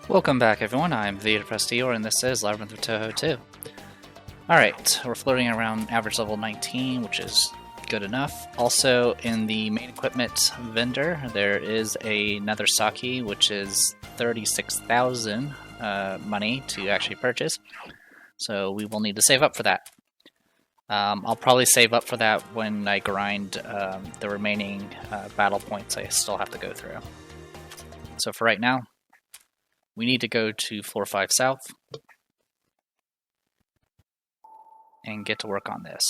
Welcome back, everyone. I'm the Depressed Eeyore, and this is Labyrinth of Touhou 2. Alright, we're floating around average level 19, which is good enough. Also, in the main equipment vendor, there is another sake, which is 36,000 money to actually purchase. So we will need to save up for that. I'll probably save up for that when I grind the remaining battle points I still have to go through. So for right now, we need to go to floor 5 south and get to work on this.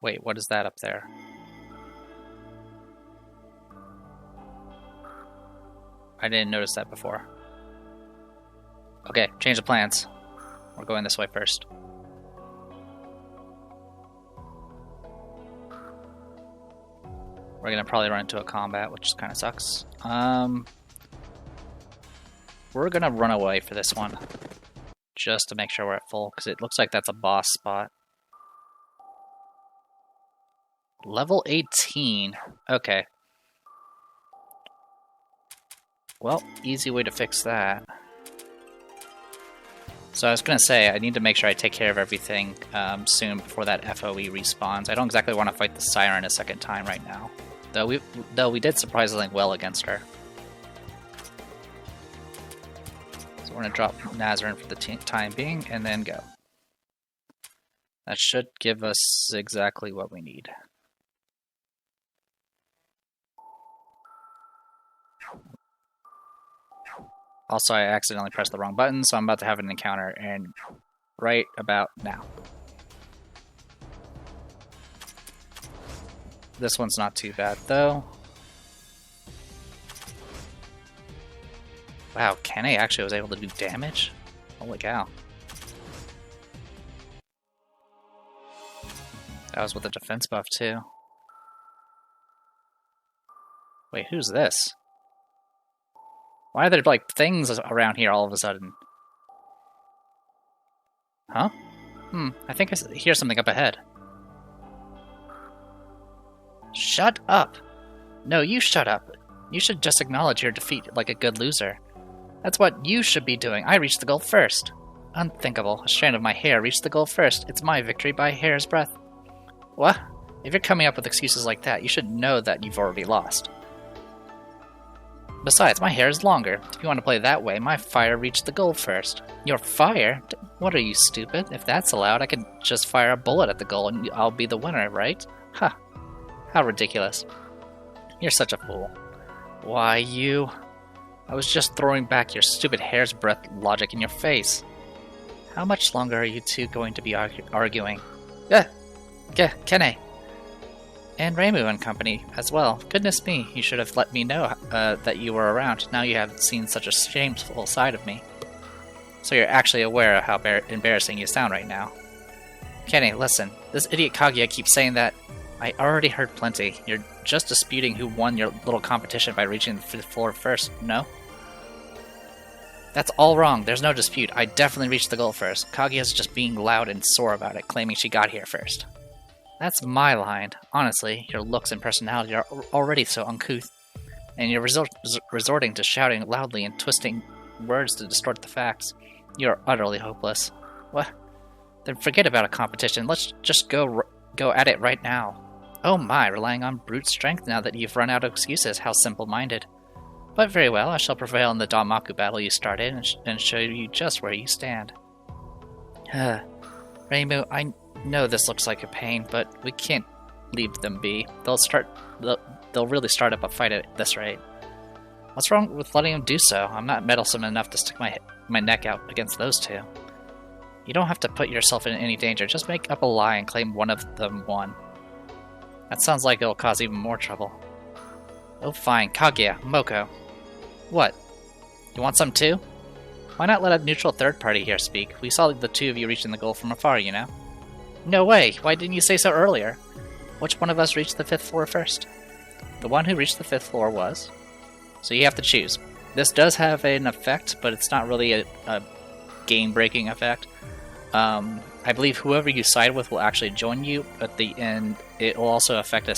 Wait, what is that up there? I didn't notice that before. Okay, change the plans. We're going this way first. We're gonna probably run into a combat, which kind of sucks. We're gonna run away for this one, just to make sure we're at full, because it looks like that's a boss spot. Level 18. Okay. Well, easy way to fix that. So I was gonna say, I need to make sure I take care of everything soon before that FOE respawns. I don't exactly want to fight the Siren a second time right now. Though we did surprisingly well against her. So we're going to drop Nazarin for the time being, and then go. That should give us exactly what we need. Also, I accidentally pressed the wrong button, so I'm about to have an encounter, and right about now. This one's not too bad, though. Wow, Kene actually was able to do damage? Holy cow. That was with a defense buff, too. Wait, who's this? Why are there, like, things around here all of a sudden? Huh? I think I hear something up ahead. Shut up! No, you shut up. You should just acknowledge your defeat like a good loser. That's what you should be doing. I reached the goal first. Unthinkable. A strand of my hair reached the goal first. It's my victory by a hair's breadth. What? If you're coming up with excuses like that, you should know that you've already lost. Besides, my hair is longer. If you want to play that way, my fire reached the goal first. Your fire? What are you, stupid? If that's allowed, I could just fire a bullet at the goal and I'll be the winner, right? Huh. How ridiculous. You're such a fool. Why, you... I was just throwing back your stupid hair's breadth logic in your face. How much longer are you two going to be arguing? Kene! And Reimu and company as well. Goodness me, you should have let me know that you were around. Now you have seen such a shameful side of me. So you're actually aware of how embarrassing you sound right now. Kene, listen. This idiot Kaguya keeps saying that. I already heard plenty. You're just disputing who won your little competition by reaching the 5th floor first, no? That's all wrong. There's no dispute. I definitely reached the goal first. Kaguya's just being loud and sore about it, claiming she got here first. That's my line. Honestly, your looks and personality are already so uncouth, and you're resorting to shouting loudly and twisting words to distort the facts. You're utterly hopeless. What? Then forget about a competition. Let's just go at it right now. Oh my, relying on brute strength now that you've run out of excuses. How simple-minded. But very well, I shall prevail in the Danmaku battle you started and show you just where you stand. Reimu, I know this looks like a pain, but we can't leave them be. They'll really start up a fight at this rate. What's wrong with letting them do so? I'm not meddlesome enough to stick my neck out against those two. You don't have to put yourself in any danger. Just make up a lie and claim one of them won. That sounds like it'll cause even more trouble. Oh fine, Kaguya, Moko. What? You want some too? Why not let a neutral third party here speak? We saw the two of you reaching the goal from afar, you know? No way! Why didn't you say so earlier? Which one of us reached the 5th floor first? The one who reached the 5th floor was. So you have to choose. This does have an effect, but it's not really a game-breaking effect. I believe whoever you side with will actually join you. At the end, it will also affect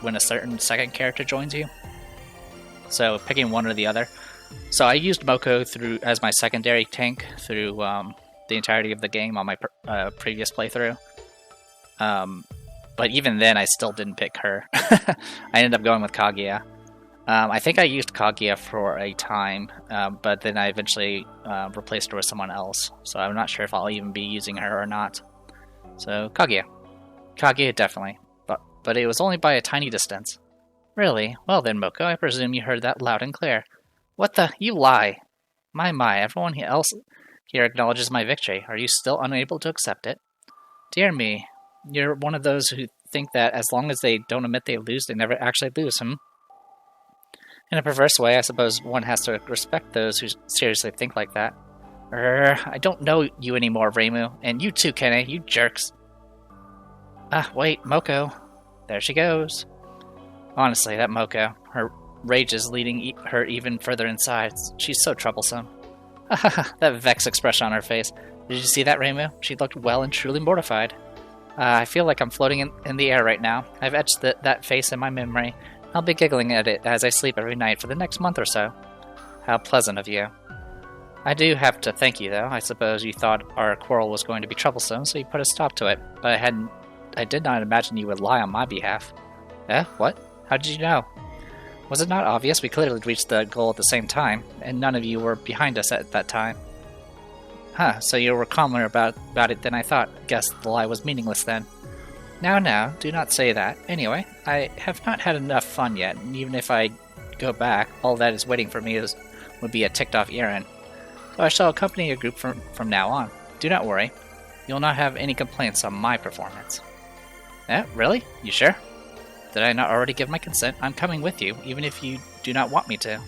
when a certain second character joins you. So picking one or the other. So I used Moko as my secondary tank through the entirety of the game on my previous playthrough. But even then, I still didn't pick her. I ended up going with Kaguya. I think I used Kaguya for a time, but then I eventually replaced her with someone else. So I'm not sure if I'll even be using her or not. So Kaguya. Kaguya definitely. But it was only by a tiny distance. Really? Well then, Moko, I presume you heard that loud and clear. What the? You lie! My, everyone else here acknowledges my victory. Are you still unable to accept it? Dear me, you're one of those who think that as long as they don't admit they lose, they never actually lose, In a perverse way, I suppose one has to respect those who seriously think like that. I don't know you anymore, Reimu. And you too, Kene, you jerks. Wait, Moko. There she goes. Honestly, that Moko, her rage is leading her even further inside. She's so troublesome. That vexed expression on her face. Did you see that, Reimu? She looked well and truly mortified. I feel like I'm floating in the air right now. I've etched that face in my memory. I'll be giggling at it as I sleep every night for the next month or so. How pleasant of you. I do have to thank you, though. I suppose you thought our quarrel was going to be troublesome, so you put a stop to it. But I did not imagine you would lie on my behalf. What? How did you know? Was it not obvious? We clearly reached the goal at the same time, and none of you were behind us at that time. So you were calmer about it than I thought. Guess the lie was meaningless then. Now, do not say that. Anyway, I have not had enough fun yet, and even if I go back, all that is waiting for me would be a ticked-off errand. So I shall accompany your group from now on. Do not worry. You'll not have any complaints on my performance. Really? You sure? Did I not already give my consent? I'm coming with you, even if you do not want me to.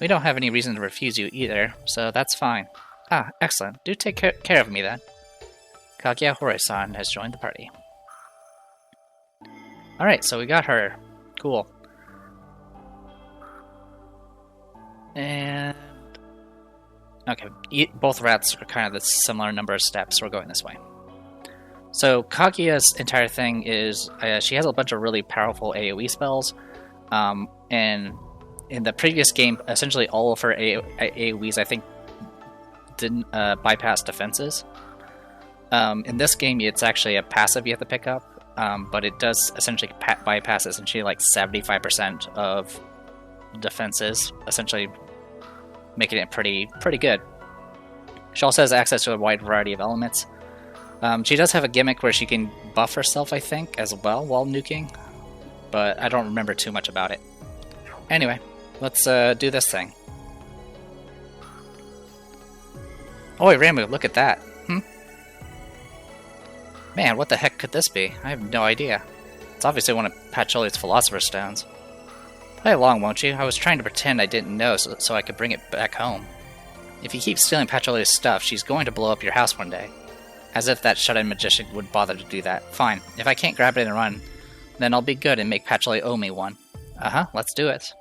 We don't have any reason to refuse you either, so that's fine. Excellent. Do take care of me then. Kaguya Hori-san has joined the party. Alright, so we got her. Cool. And... okay, both routes are kind of the similar number of steps. We're going this way. So Kaguya's entire thing is she has a bunch of really powerful AoE spells. And in the previous game, essentially all of her AoEs, I think, didn't bypass defenses. In this game, it's actually a passive you have to pick up. But it does essentially bypass essentially like 75% of defenses, essentially making it pretty good. She also has access to a wide variety of elements. She does have a gimmick where she can buff herself, I think, as well while nuking, but I don't remember too much about it. Anyway, let's do this thing. Oi, Reimu, look at that. Man, what the heck could this be? I have no idea. It's obviously one of Patchoulie's Philosopher's Stones. Play along, won't you? I was trying to pretend I didn't know so I could bring it back home. If you keep stealing Patchoulie's stuff, she's going to blow up your house one day. As if that shut-in magician would bother to do that. Fine. If I can't grab it and run, then I'll be good and make Patchoulie owe me one. Let's do it.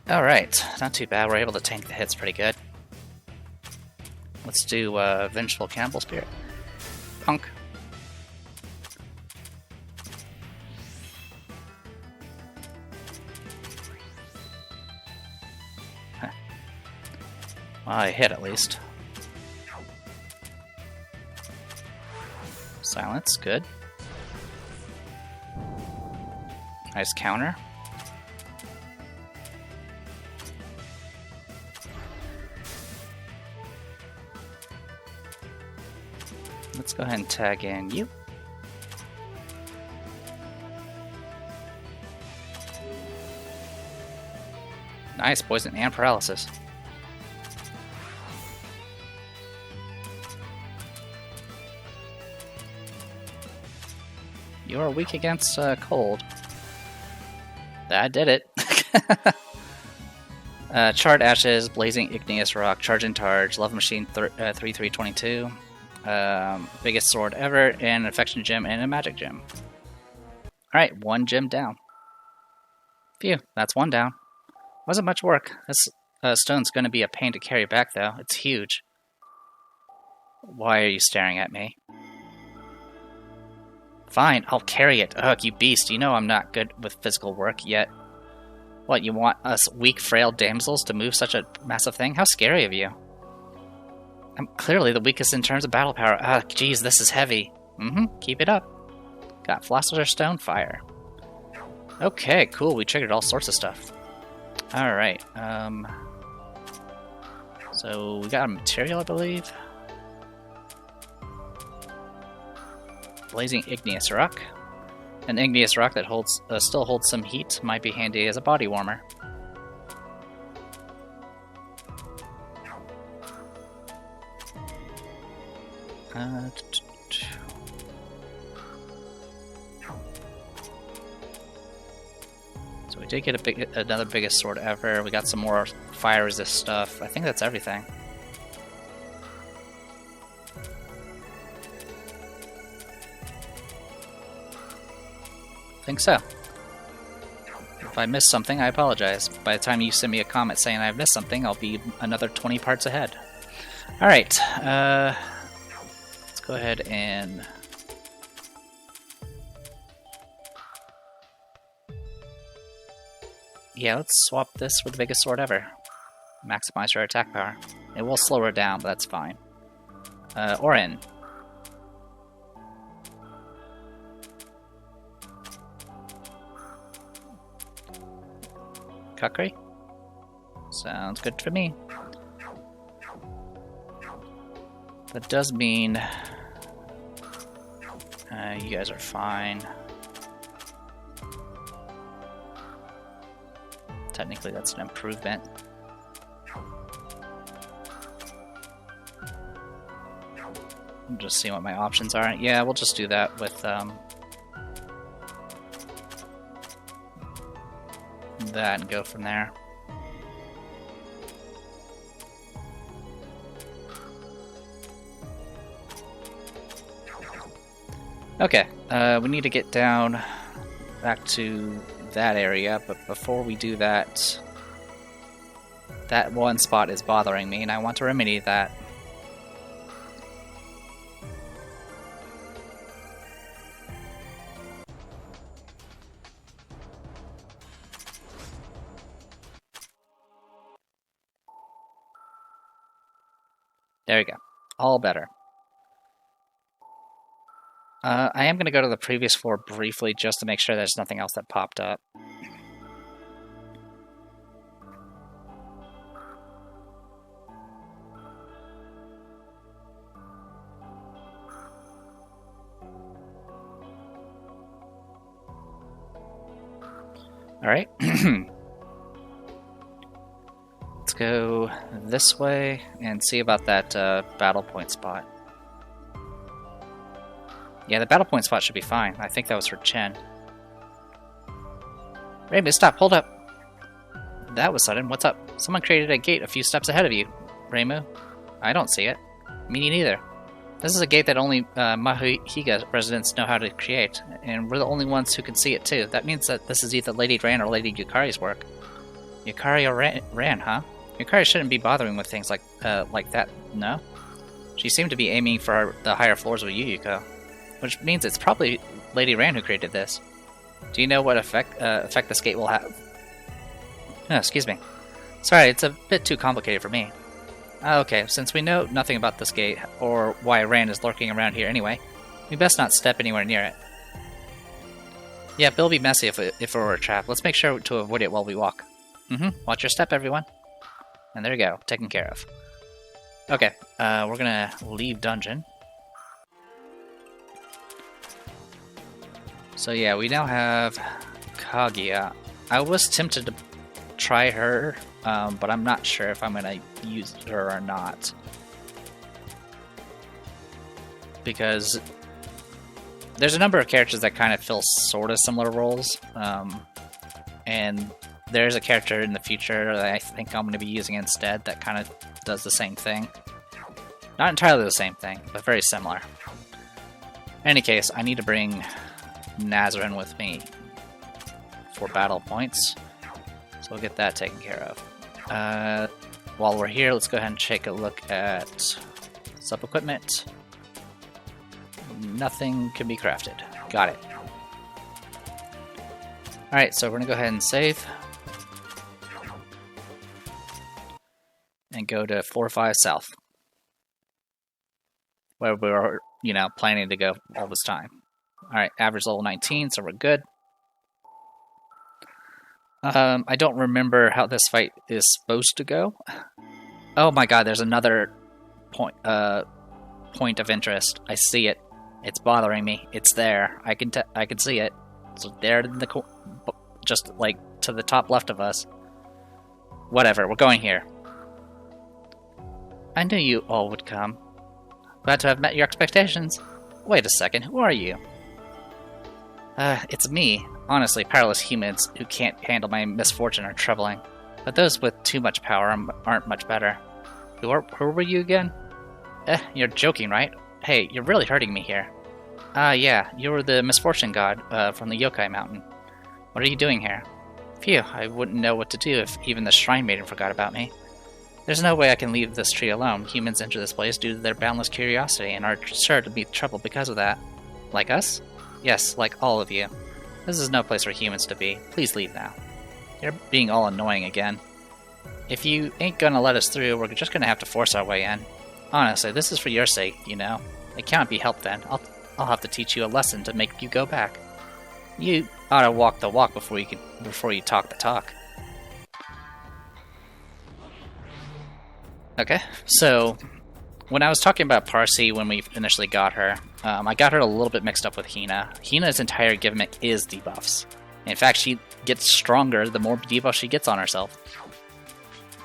Alright, not too bad. We're able to tank the hits pretty good. Let's do Vengeful Cannibal Spirit. Punk. Huh. Well, I hit at least. Silence, good. Nice counter. Let's go ahead and tag in you. Nice, poison and paralysis. You are weak against cold. I did it. Charred Ashes, Blazing Igneous Rock, Charge and Targe, Love Machine 3322. Biggest sword ever, an Affection Gem, and a Magic Gem. Alright, one gem down. Phew, that's one down. Wasn't much work. This stone's going to be a pain to carry back, though. It's huge. Why are you staring at me? Fine, I'll carry it. Ugh, you beast. You know I'm not good with physical work yet. What, you want us weak, frail damsels to move such a massive thing? How scary of you. I'm clearly the weakest in terms of battle power. Ah, geez, this is heavy. Keep it up. Got Philosopher's Stone Fire. Okay, cool. We triggered all sorts of stuff. Alright, so we got a material, I believe. Blazing Igneous Rock. An igneous rock that holds still holds some heat might be handy as a body warmer. So we did get another biggest sword ever. We got some more fire resist stuff. I think that's everything. I think so. If I missed something, I apologize. By the time you send me a comment saying I've missed something, I'll be another 20 parts ahead. Alright, let's go ahead and... Yeah, let's swap this for the biggest sword ever. Maximize her attack power. It will slow her down, but that's fine. Orin. Kukri? Sounds good for me. That does mean you guys are fine. Technically, that's an improvement. I'm just seeing what my options are. Yeah, we'll just do that with that and go from there. Okay, we need to get down back to that area, but before we do that, that one spot is bothering me and I want to remedy that. There we go. All better. I am going to go to the previous floor briefly just to make sure there's nothing else that popped up. Alright. Let's go this way and see about that battle point spot. Yeah, the battle point spot should be fine. I think that was for Chen. Reimu, stop! Hold up! That was sudden. What's up? Someone created a gate a few steps ahead of you, Reimu. I don't see it. Me neither. This is a gate that only Mahuhiga residents know how to create, and we're the only ones who can see it too. That means that this is either Lady Ran or Lady Yukari's work. Yukari or Ran, huh? Yukari shouldn't be bothering with things like that, no? She seemed to be aiming for the higher floors of Yuyuko, which means it's probably Lady Ran who created this. Do you know what effect this gate will have? Oh, excuse me. Sorry, it's a bit too complicated for me. Okay, since we know nothing about this gate, or why Ran is lurking around here anyway, we best not step anywhere near it. Yeah, it'll be messy if it were a trap. Let's make sure to avoid it while we walk. Watch your step, everyone. And there we go, taken care of. Okay, we're gonna leave dungeon. So yeah, we now have Kaguya. I was tempted to try her, but I'm not sure if I'm gonna use her or not. Because there's a number of characters that kind of fill sort of similar roles, and there's a character in the future that I think I'm going to be using instead that kind of does the same thing. Not entirely the same thing, but very similar. In any case, I need to bring Nazarin with me for battle points, so we'll get that taken care of. While we're here, let's go ahead and take a look at sub-equipment. Nothing can be crafted. Got it. Alright, so we're gonna go ahead and save. And go to 4-5 South. Where we were, you know, planning to go all this time. Alright, average level 19, so we're good. I don't remember how this fight is supposed to go. Oh my god, there's another point of interest. I see it. It's bothering me. It's there. I can see it. It's there in the just like to the top left of us. Whatever, we're going here. I knew you all would come. Glad to have met your expectations. Wait a second, who are you? It's me. Honestly, powerless humans who can't handle my misfortune are troubling. But those with too much power aren't much better. Who were you again? You're joking, right? Hey, you're really hurting me here. Yeah, you were the misfortune god from the Yokai Mountain. What are you doing here? Phew, I wouldn't know what to do if even the Shrine Maiden forgot about me. There's no way I can leave this tree alone. Humans enter this place due to their boundless curiosity and are sure to meet trouble because of that. Like us? Yes, like all of you. This is no place for humans to be. Please leave now. You're being all annoying again. If you ain't gonna let us through, we're just gonna have to force our way in. Honestly, this is for your sake, you know. It can't be helped then. I'll have to teach you a lesson to make you go back. You ought to walk the walk before you talk the talk. Okay, so when I was talking about Parsi when we initially got her, I got her a little bit mixed up with Hina. Hina's entire gimmick is debuffs. In fact, she gets stronger the more debuffs she gets on herself.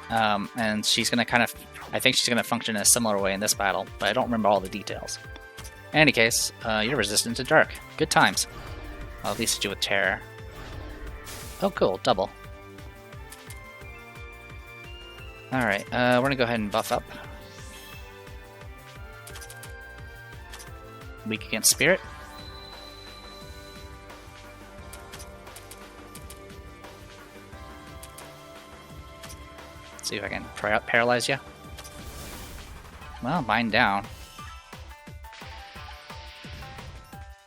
And she's going to I think she's going to function in a similar way in this battle, but I don't remember all the details. In any case, you're resistant to dark. Good times. Well, at least you with terror. Oh cool, double. Alright, we're going to go ahead and buff up. Weak against spirit. Let's see if I can paralyze you. Well, mine down.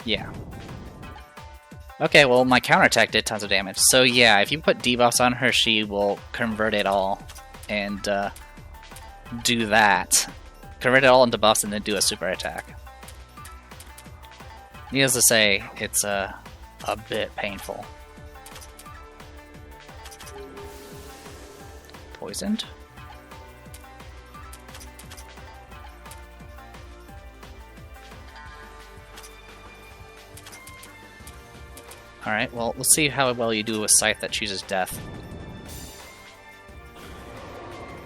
Yeah. Okay, well, my counterattack did tons of damage. So yeah, if you put debuffs on her, she will convert it all and do that. Convert it all into buffs and then do a super attack. Needless to say, it's a bit painful. Poisoned. Alright, well, let's see how well you do with Scythe that chooses death.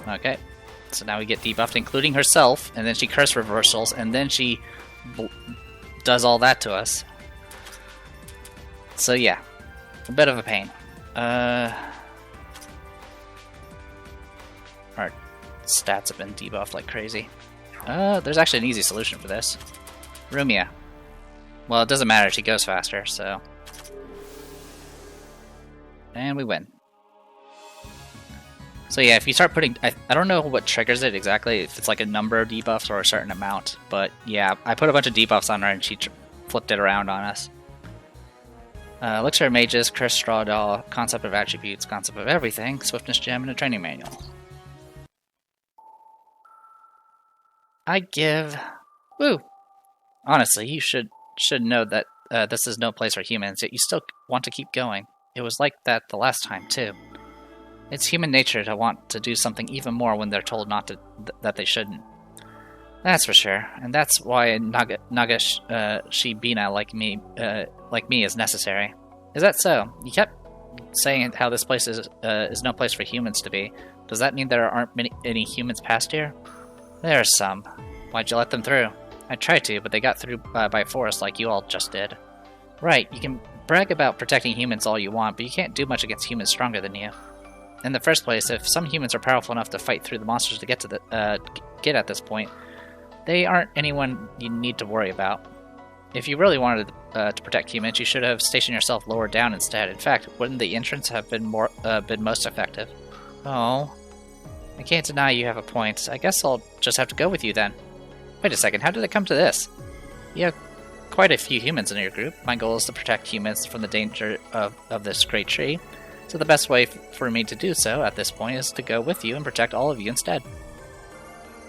Okay, so now we get debuffed, including herself, and then she curse reversals, and then she does all that to us. So yeah, a bit of a pain. Our stats have been debuffed like crazy. There's actually an easy solution for this. Rumia. Well, it doesn't matter, she goes faster, so... And we win. So yeah, if you start putting... I don't know what triggers it exactly, if it's like a number of debuffs or a certain amount, but yeah, I put a bunch of debuffs on her and she flipped it around on us. Elixir of Mages, Curse Straw Doll, Concept of Attributes, Concept of Everything, Swiftness Gem, and a Training Manual. I give... Woo! Honestly, you should know that this is no place for humans, yet you still want to keep going. It was like that the last time, too. It's human nature to want to do something even more when they're told not to, that they shouldn't. That's for sure, and that's why Shibina like me is necessary. Is that so? You kept saying how this place is no place for humans to be. Does that mean there aren't any humans past here? There are some. Why'd you let them through? I tried to, but they got through by force like you all just did. Right, you can brag about protecting humans all you want, but you can't do much against humans stronger than you. In the first place, if some humans are powerful enough to fight through the monsters to get at this point, they aren't anyone you need to worry about. If you really wanted to protect humans, you should have stationed yourself lower down instead. In fact, wouldn't the entrance have been most effective? Oh, I can't deny you have a point. I guess I'll just have to go with you then. Wait a second, how did it come to this? You have quite a few humans in your group. My goal is to protect humans from the danger of this great tree. So the best way for me to do so at this point is to go with you and protect all of you instead.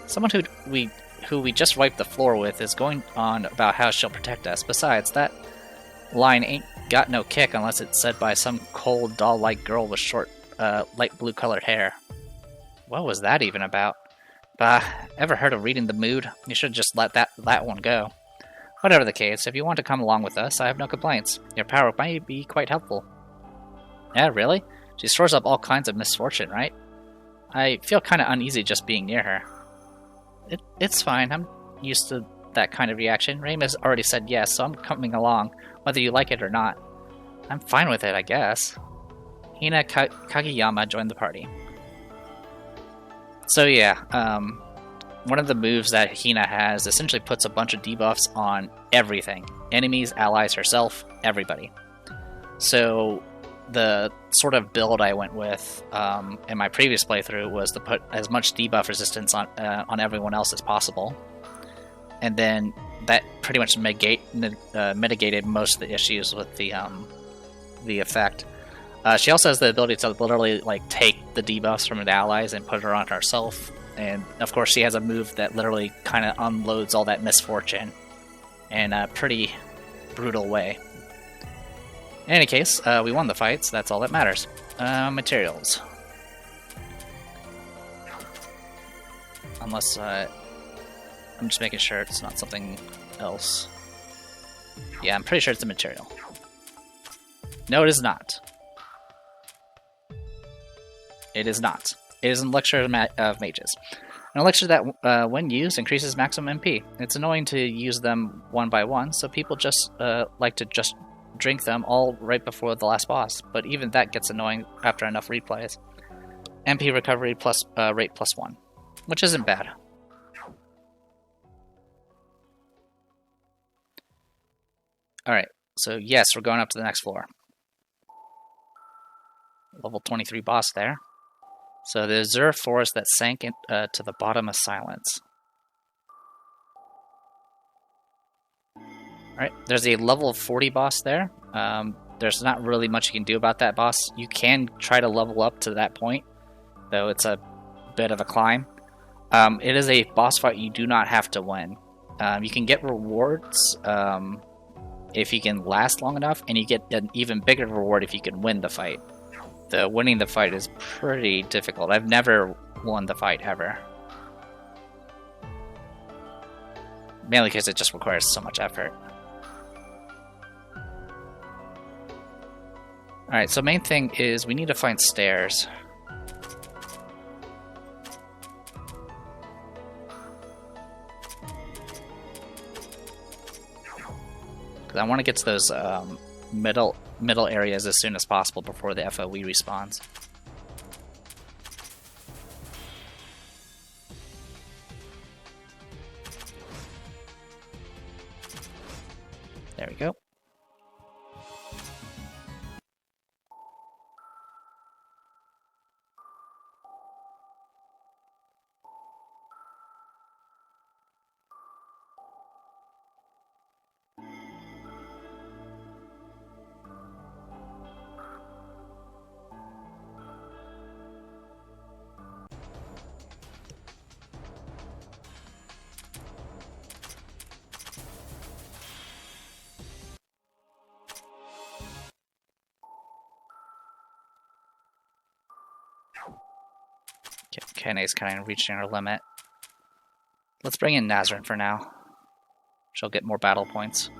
Someone who we just wiped the floor with is going on about how she'll protect us. Besides, that line ain't got no kick unless it's said by some cold, doll-like girl with short, light blue-colored hair. What was that even about? Bah, ever heard of reading the mood? You should just let that one go. Whatever the case, if you want to come along with us, I have no complaints. Your power might be quite helpful. Yeah, really? She stores up all kinds of misfortune, right? I feel kind of uneasy just being near her. It's fine. I'm used to that kind of reaction. Raim has already said yes, so I'm coming along, whether you like it or not. I'm fine with it, I guess. Hina Kageyama joined the party. So yeah, one of the moves that Hina has essentially puts a bunch of debuffs on everything. Enemies, allies, herself, everybody. So the sort of build I went with in my previous playthrough was to put as much debuff resistance on everyone else as possible. And then that pretty much mitigated most of the issues with the effect. She also has the ability to literally take the debuffs from the allies and put it on herself. And of course she has a move that literally kind of unloads all that misfortune in a pretty brutal way. In any case, we won the fight, so that's all that matters. Materials. Unless, I'm just making sure it's not something else. Yeah, I'm pretty sure it's a material. No, it is not. It is not. It is an elixir of mages. An elixir that, when used, increases maximum MP. It's annoying to use them one by one, so people just like to just drink them all right before the last boss, but even that gets annoying after enough replays. MP recovery plus rate +1, which isn't bad. Alright, so yes, we're going up to the next floor. Level 23 boss there. So the Azure Forest that sank to the bottom of silence. Alright, there's a level 40 boss there. There's not really much you can do about that boss. You can try to level up to that point, though it's a bit of a climb. It is a boss fight you do not have to win. You can get rewards if you can last long enough, and you get an even bigger reward if you can win the fight. Winning the fight is pretty difficult. I've never won the fight ever. Mainly because it just requires so much effort. Alright, so main thing is we need to find stairs. Because I want to get to those middle areas as soon as possible before the FOE respawns. There we go. Kane's kind of reaching her limit. Let's bring in Nazrin for now. She'll get more battle points.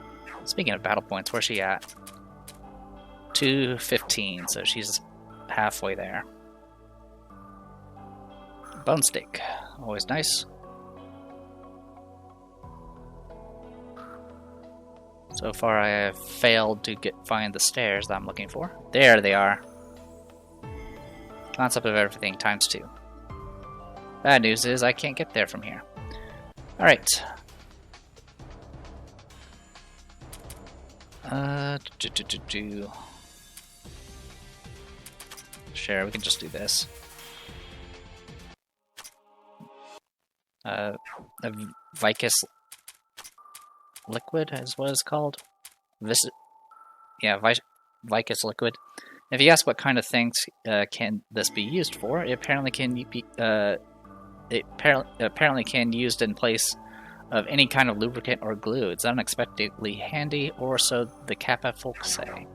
Speaking of battle points, where's she at? 215, so she's halfway there. Bone steak, always nice. So far I have failed to find the stairs that I'm looking for. There they are. Concept of everything times 2. Bad news is I can't get there from here. Alright. Sure, we can just do this. A Vicus liquid is what it's called. Vicus liquid. If you ask what kind of things can this be used for, it apparently can be apparently can used in place of any kind of lubricant or glue. It's unexpectedly handy, or so the Kappa folk say.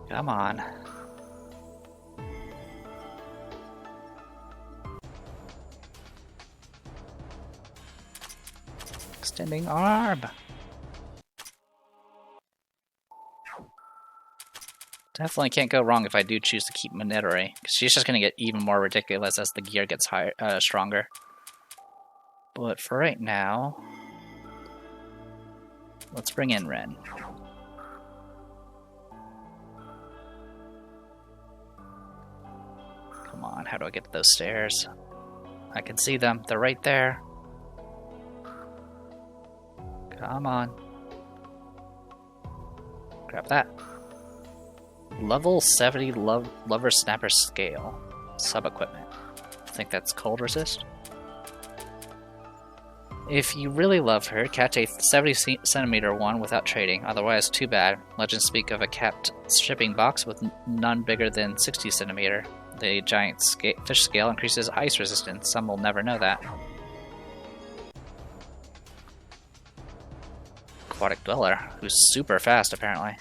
Come on. Extending arm. Definitely can't go wrong if I do choose to keep Minetari, because she's just going to get even more ridiculous as the gear gets higher, stronger. But for right now, let's bring in Ren. Come on, how do I get to those stairs? I can see them, they're right there. Come on. Grab that. Level 70 Lover Snapper Scale. Sub-equipment. I think that's cold resist. If you really love her, catch a 70 centimeter one without trading, otherwise too bad. Legends speak of a capped shipping box with none bigger than 60 centimeter. The giant fish scale increases ice resistance. Some will never know that. Aquatic Dweller, who's super fast apparently.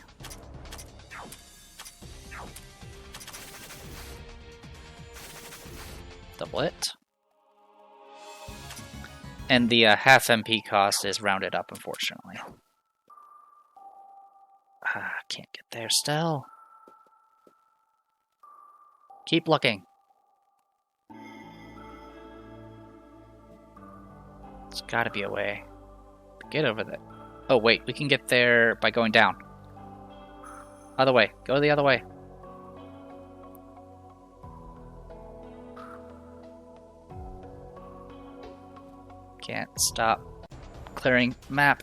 Double it. And the half MP cost is rounded up, unfortunately. Can't get there still. Keep looking. There's gotta be a way to get over there. Oh wait, we can get there by going down. Other way. Go the other way. Can't stop clearing map.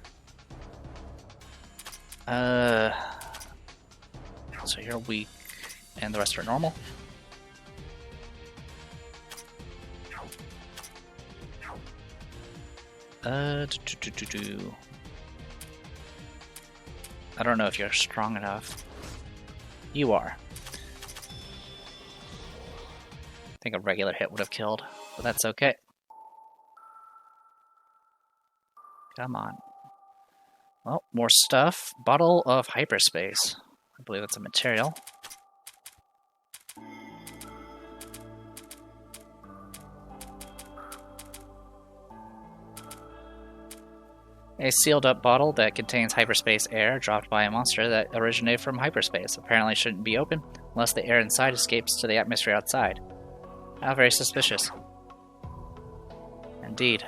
So you're weak and the rest are normal. I don't know if you're strong enough. You are. I think a regular hit would have killed, but that's okay. Come on. Well, more stuff. Bottle of hyperspace. I believe that's a material. A sealed up bottle that contains hyperspace air dropped by a monster that originated from hyperspace. Apparently shouldn't be open unless the air inside escapes to the atmosphere outside. How very suspicious. Indeed.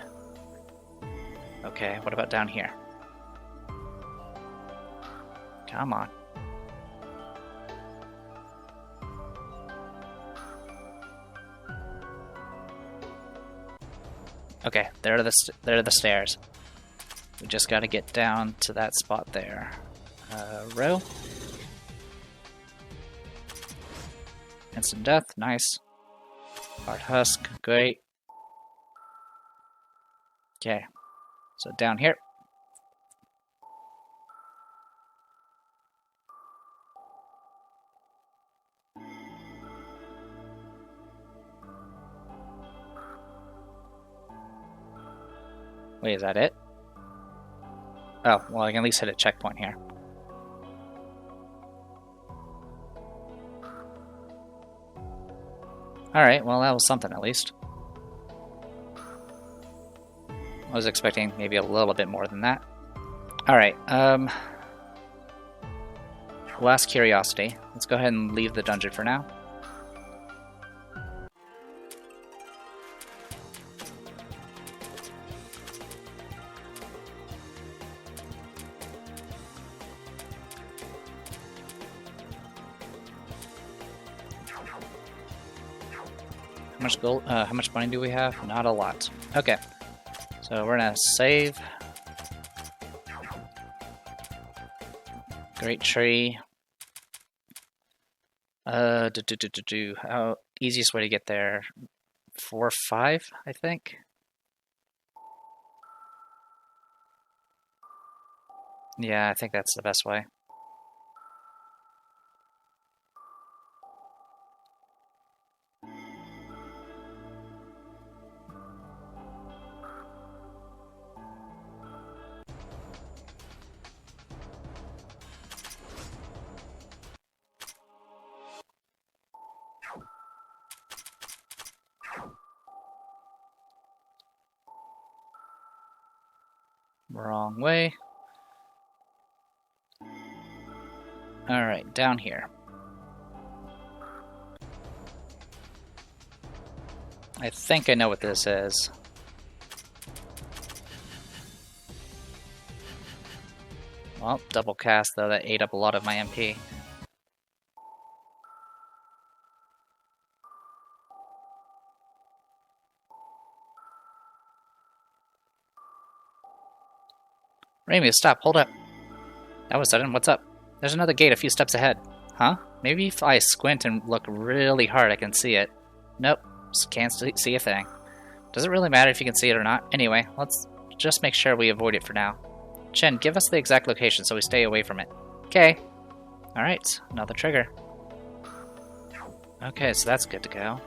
Okay, what about down here? Come on. Okay, there are the stairs. We just gotta get down to that spot there. Row. Instant death, nice. Hard husk, great. Okay, so down here. Wait, is that it? Oh, well, I can at least hit a checkpoint here. Alright, well, that was something at least. I was expecting maybe a little bit more than that. Alright, last curiosity. Let's go ahead and leave the dungeon for now. How much gold? How much money do we have? Not a lot. Okay, so we're gonna save. Great tree. How easiest way to get there? 4 or 5, I think. Yeah, I think that's the best way. Wrong way. Alright, down here. I think I know what this is. Well, double cast though, that ate up a lot of my MP. Remy, stop, hold up. That was sudden, what's up? There's another gate a few steps ahead. Huh? Maybe if I squint and look really hard I can see it. Nope, can't see a thing. Does it really matter if you can see it or not? Anyway, let's just make sure we avoid it for now. Chen, give us the exact location so we stay away from it. Okay. Alright, another trigger. Okay, so that's good to go.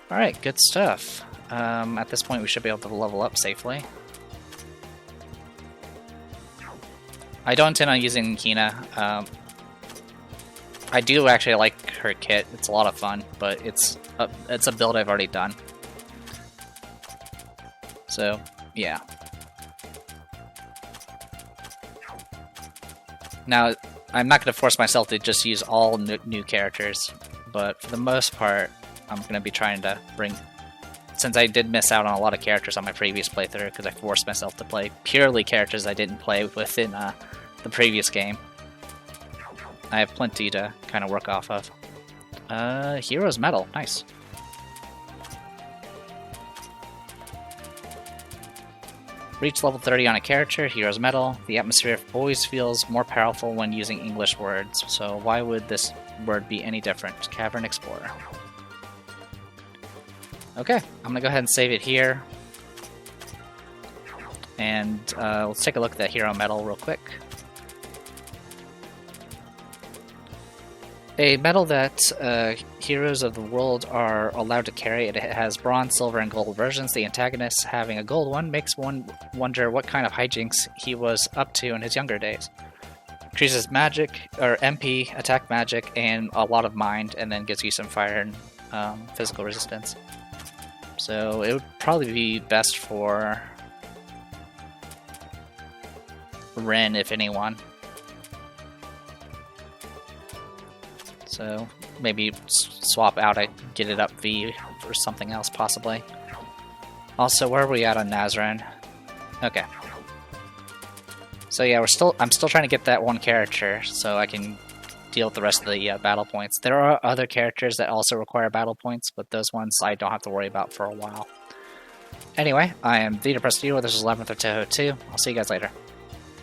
Alright, good stuff. At this point we should be able to level up safely. I don't intend on using Hina. I do actually like her kit. It's a lot of fun, but it's a build I've already done. So, yeah. Now, I'm not going to force myself to just use all new characters, but for the most part, I'm going to be trying to bring... Since I did miss out on a lot of characters on my previous playthrough, because I forced myself to play purely characters I didn't play within the previous game, I have plenty to kind of work off of. Hero's Medal, nice. Reach level 30 on a character, Hero's Medal. The atmosphere always feels more powerful when using English words, so why would this word be any different? Cavern Explorer. Okay, I'm gonna go ahead and save it here. And let's take a look at that Hero Medal real quick. A medal that heroes of the world are allowed to carry. It has bronze, silver, and gold versions. The antagonist, having a gold one, makes one wonder what kind of hijinks he was up to in his younger days. Increases magic, or MP, attack magic, and a lot of mind, and then gives you some fire and physical resistance. So it would probably be best for Ren, if anyone. So maybe swap out, I get it up V for something else possibly. Also, where are we at on Nazran? Okay. So yeah, I'm still trying to get that one character so I can deal with the rest of the battle points. There are other characters that also require battle points, but those ones I don't have to worry about for a while. Anyway, I am Vita Prestige, this is Labyrinth of Touhou 2. I'll see you guys later.